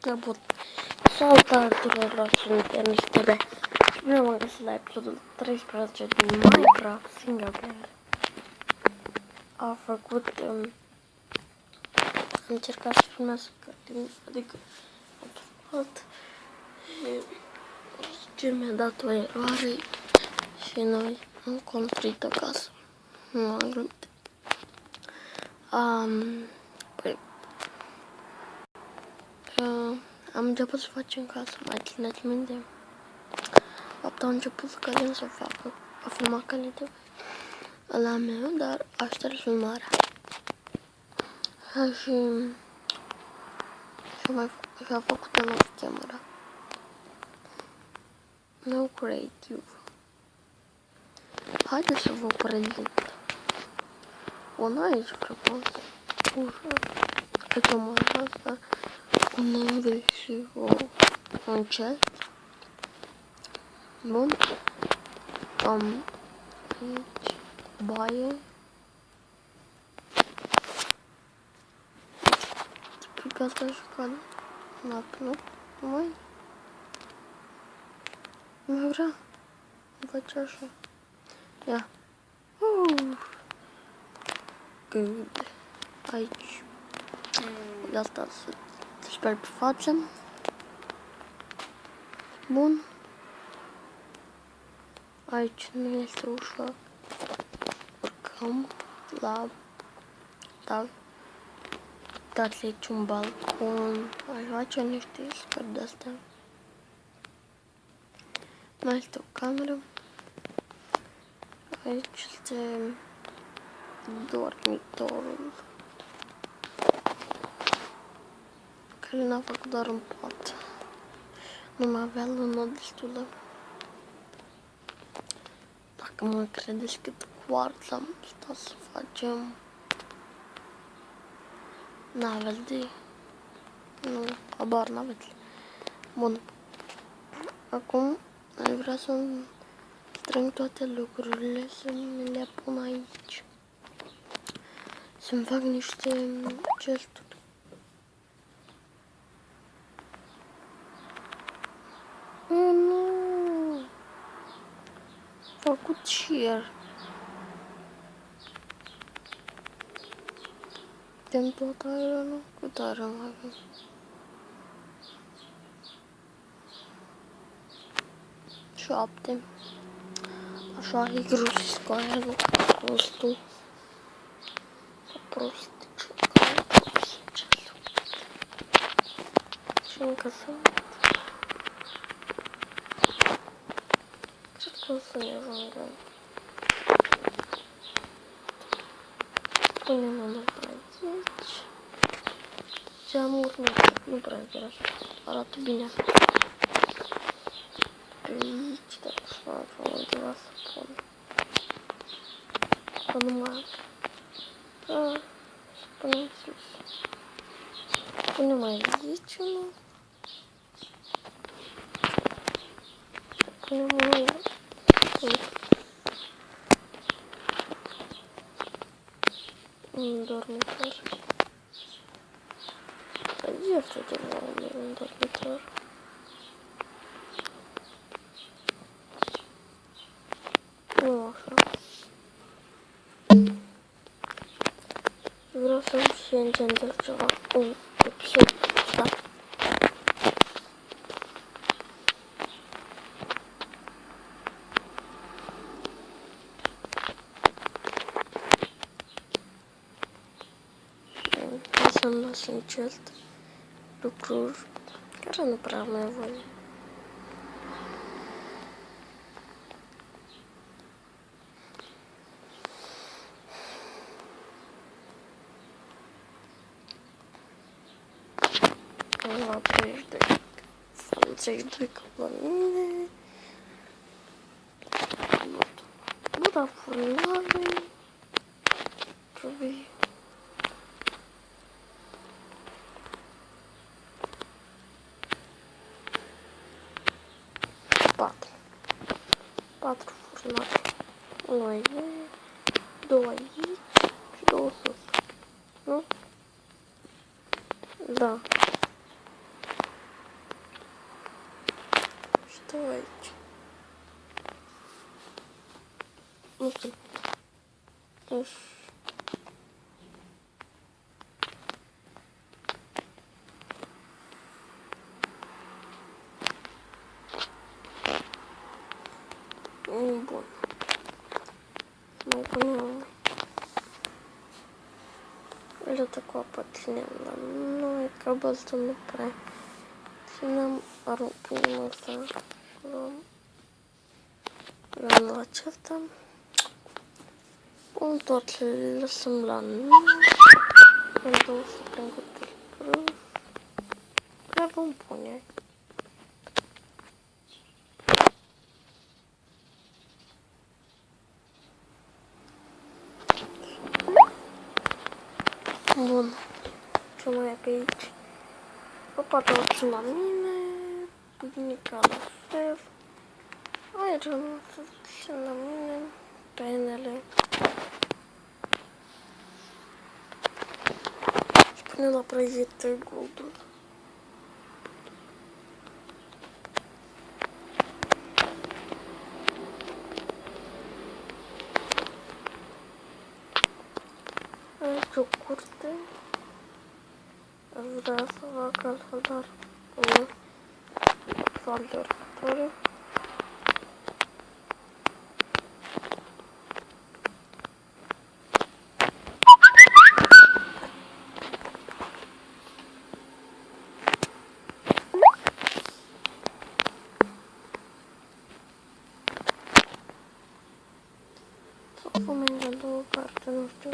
Da, bun. Salutare tuturor, suntem niște B. Și bine m-am găsit la episodul 13 din Minecraft Single Player. A făcut... am încercat să filmez adică am filmat și ce mi-a dat o eroare și noi am construit o casă. Nu am glumit. Păi, am început să facem casă, mai țineți minte. Fapt, au început să cădem să facă, a filmat calitate la meu, dar a șters filmarea. Și-a făcut o nouă camera. No creative. Haideți să vă prezint. Una aici, cred că ușor. Cred că mă asta. Un angle și un chest. Bun. Aici. Baie. Pic asta și cade. Nu, mai. Nu vrea. Îmi face așa. Ia. Good. Aici. De asta să te speli pe față. Bun. Aici nu este ușor. Urcăm la... Dați aici un balcon. Aș face niște scări de-astea. Mai este o cameră. Aici este dormitorul. Care n-a făcut doar un pat. Nu mai avea lună destulă. Dacă mă credeți cât cuarț am stat să facem. N-aveți de... Nu, abar n-aveți. Bun. Acum aș vrea să strâng toate lucrurile, să mi le pun aici. Să-mi fac niște chesturi. Nu! Făcut share. Tem tot ironul? Cât iron mai avem? 7. Așa e greu să scoară prostul. Prostice. Și încă să... Cred că o să ne ajungă. Punem unul aici. Geamuri nu prea chiar așa. Arată bine. Aici, dar așa, undeva să pun. Că nu mai am. Să punem sus. Punem aici unul. Punem unul. Un dormitor. Este ceva un dormitor. Nu așa. Vreau să-mi și încerc ceva în episodul ăsta. Să-mi las încet lucruri care nu prea am nevoie. La 32 ca la mine. Bura furnare. Trebuie. 4 furnare. 1 aici, 2 aici și 2 sus. Nu? Da. stau aici. Nu știu. Deci... Bun. Mai punem... Ajută cu apă ținem, dar nu e cobblestone, nu prea. Ținem, punem asta și luăm acesta. Bun, tot le lăsăm la 9. Pentru să prâng cu prânz. Le vom pune. Bun. Ce mai e pe aici? Lopata o țin la mine. Bunica la fel. Aici nu o țin la mine. Penele. Și punem la prăjită goldul. Aici o curte. Aș vrea să fac altfel, dar nu. Foarte următoare. Sau să mergem în două parte, nu știu.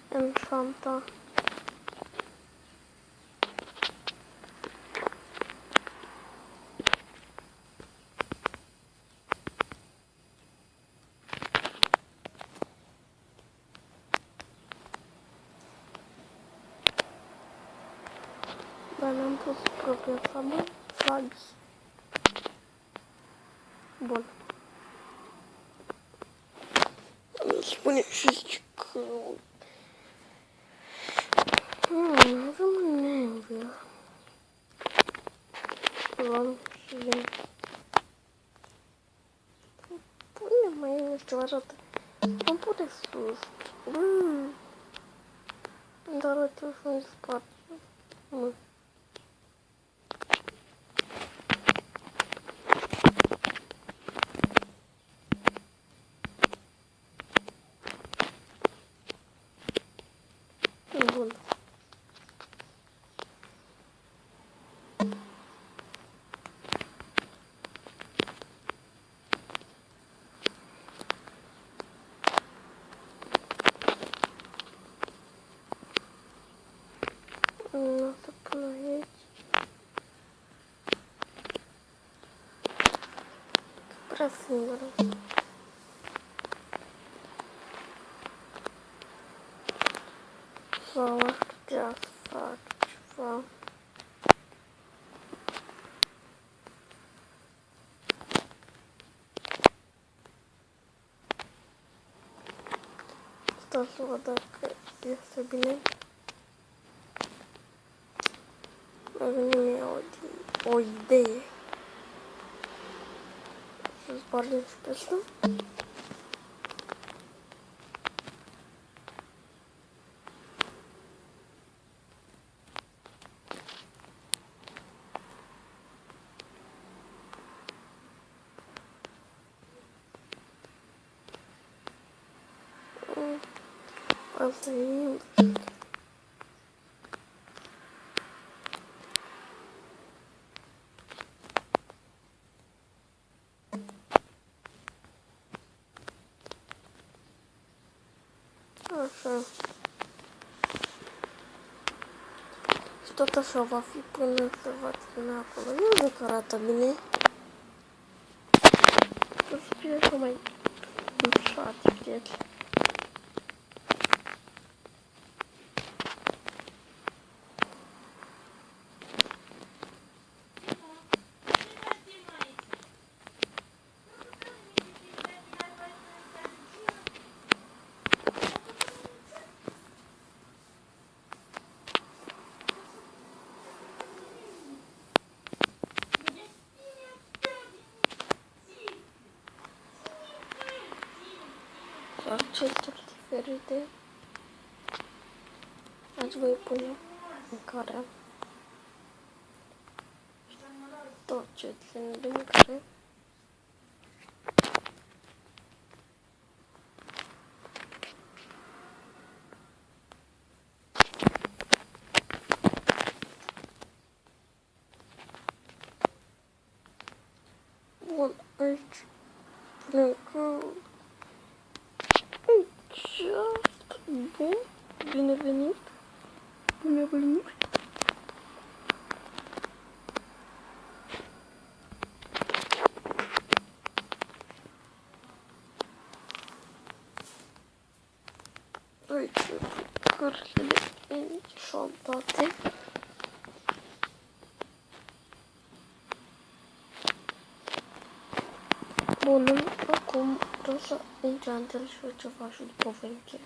Enchanta. Dar n-am pus propria sabă. Sabi. Bun. Spune și zice că... Rămâne nevia. Luăm și vin. Pune mai nu știu, arată. Am pune sus. Dar arată și în spate. Bun. Nu se pune aici. Prea singură. Sau aș putea să fac ceva. Stau să văd dacă este bine. Mi-a venit mie o idee. Să spargem și pe asta. Asta e. Așa. Și tot așa va fi până se va ține acolo. Nu zic că arată bine. O să fie așa mai dușat, știți? chesturi diferite. Azi voi pune mâncarea. Tot ce ține de mâncare. Bun, aici punem că bun, bine venit. Bine venit. Aici cărțile aici și-au toate. Bun, acum vreau să intru în tel și ceva și după voi încheia.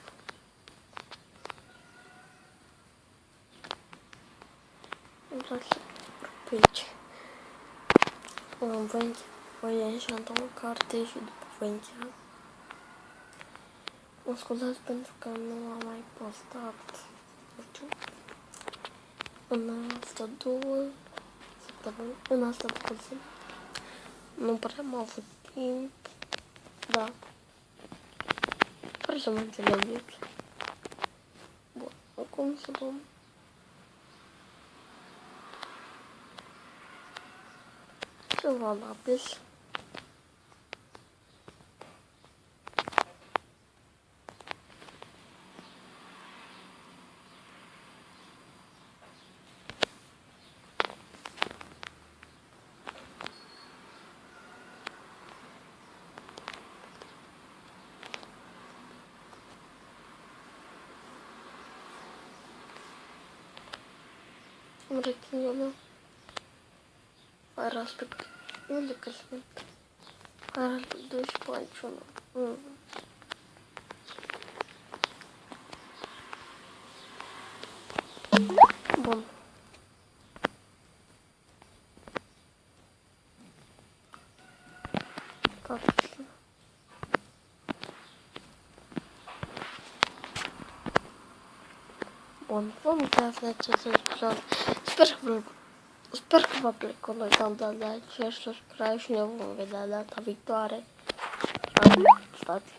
Îmi place pe aici. Voi enchanta o carte și după voi încheia. Mă scuzați pentru că nu am mai postat, nu știu, în asta două săptămâni, în asta două zile. Nu prea am avut timp, da. Sper să mă înțelegeți. Bun, acum să luăm ceva lapis. Îmi rețin eu meu. Are aspect. Unde că sunt? Are 12 aici unul. Bun. Cafea. Bun, vom încheia acest episod. Sper că v-a plăcut. Nu uitați de like, share, subscribe și ne vom vedea data viitoare. Stați.